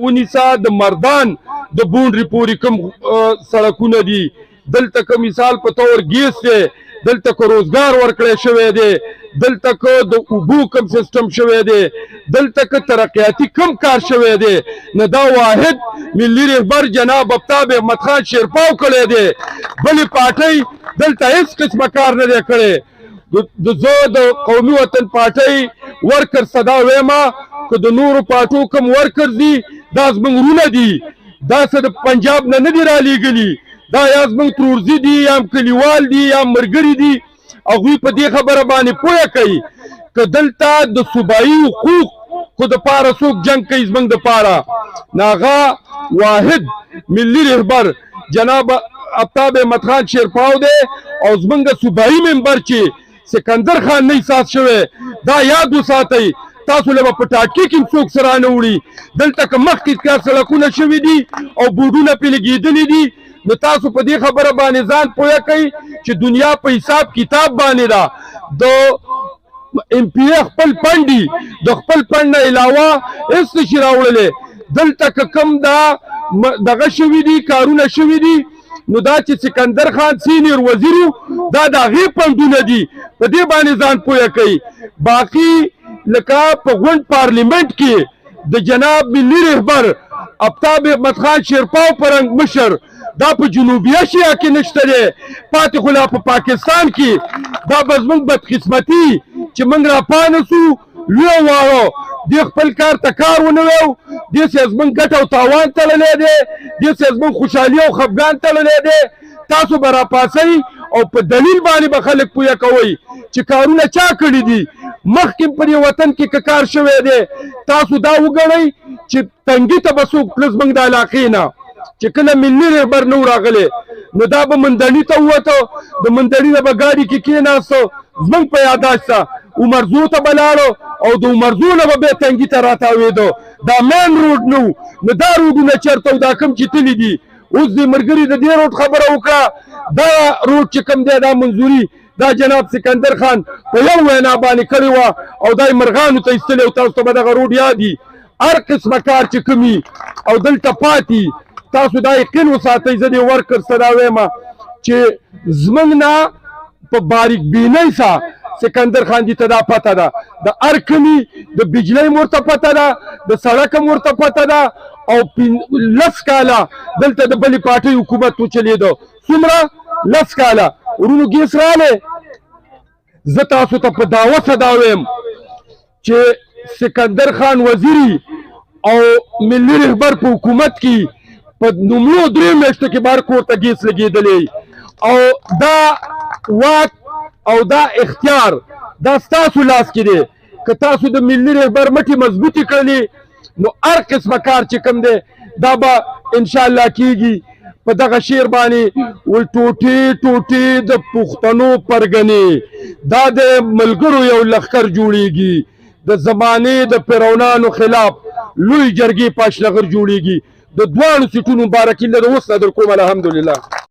ونیسا د مردان د بونډري پورې کوم سړکونه دي دلته که مثال په طور ګیس دی دلته که روزګار ورکړی شوی دی دلته که د اوبو کوم سیستم شوی دی دلته که ترقیاتي کوم کار شوی دی نو دا واحد ملي رهبر جناب آفتاب احمد خان شیرپاو کړی دی بلې پارټۍ دلته هېڅ قسمه کار نه دی کړی زه د قومي وطن پارټۍ ورکر صدا ویمه که د نورو پارټو کوم ورکر دي دا زموږ وروڼه دي دا څه د پنجاب نه نه دي رالیږلي دا یا زموږ ترورزي دي یا کلیوال دي یا ملګري دي هغوی په دې خبره باندې پوهه کوي که دلته د صوبایي حقوقو دپاره څوک جنګ کوي زموږ دپاره نو هغه واحد ملي رهبر جناب آفتاب احمد خان شیرپاو دی او زموږ صوبایي ممبر چې سکندر خان نه احساس شوی دا یاد وساتئ تاسو له په ټاټکي کې څوک سره نه وړي دلته که مخکې کار سړکونه شوي دي او بورډونه پرې لګېدلي دي نو تاسو په دې خبره باندې ځان پوهه کوئ چې دنیا په حساب کتاب باندې ده د ایم پی ای خپل فنډ دي د خپل فنډ نه علاوه هېڅ نشي راوړلی دلته که کوم دا دغه شوي دي کارونه شوي دي نو دا چې سکندر خان سینیر وزیر دا د هغې فنډونه دي په دې باندې ځان پوهه کوي باقي لکه په غونډ پارلیمنټ کې د جناب ملي رهبر آفتاب احمد خان شیرپاو پرنګ مشر دا په جنوبي اشیا کې نشته دی پاتې خو لا په پاکستان کې دا به زموږ بدقسمتي چې موږ راپانه سو لوی واړو دې خپل کار ته کار ونه ویو دې سې زموږ ګټه او تاوان تړلی دی دې سې زموږ خوشحالي او خفګان تړلی دی تاسو به راپاسئ او په دلیل باندې به خلک پوهه کوئ چې کارونه چا کړي دي مخکې په دې وطن کې که کار شوی دی تاسو دا وګڼئ چې تنګي ته به څوک پلس موږ د علاقې نه چې کله ملي رهبر نه و راغلی نو دا به مندړي ته ووته د مندړي نه به ګاډي کې کېناسته زموږ په یاداشت ته عمرزو ته به لاړو او د عمرزو نه به بیا تنګي ته راتاوېدو دا مین روډ نه و نو دا روډونه چېرته و دا کوم چې تللي دي اوس دې ملګري د دې روډ خبره وکړه دا روډ چې کوم دی دا منظوري دا جناب سکندر خان په یو وینا باندې کړې وه او دا یې مرغانو ته ایستلی او تاسو ته به دغه روډ یادي هر قسمه کار چې کومي او دلته پاتې تاسو دا یقین وساتئ زه دې ورکر صدا ویمه چې زموږ نه په باریک بینۍ سره سکندر خان جي ته دا پته ده د هر کلي د بجلۍ هم ورته پته ده د سړک هم ورته پته ده او 10 کاله دلته د بلې پارټۍ حکومت وچلېده څومره 10 کاله ورونو ګیس رالی زه تاسو ته په دعوه صدا ویم چې سکندر خان وزیري او ملي رهبر په حکومت کې په لومړو 3 میاشتو کې بار کور ته ګیس لګېدلی او دا واک او دا اختیار دا ستاسو لاس کې دی که تاسو د ملي رهبر مټې مضبوطې کړلې نو هر قسمه کار چې کوم دی دا به انشاءالله کېږي په دغه شعر باندې وایي ټوټې ټوټې د پښتنو پرګنې دا د ملګرو یو لښکر جوړېږي د زمانې د فرعونانو خلاف لوی جرګې پاشلغر جوړېږي د دواړو سیټونو مبارکي لري اوس نه در کوم الحمدلله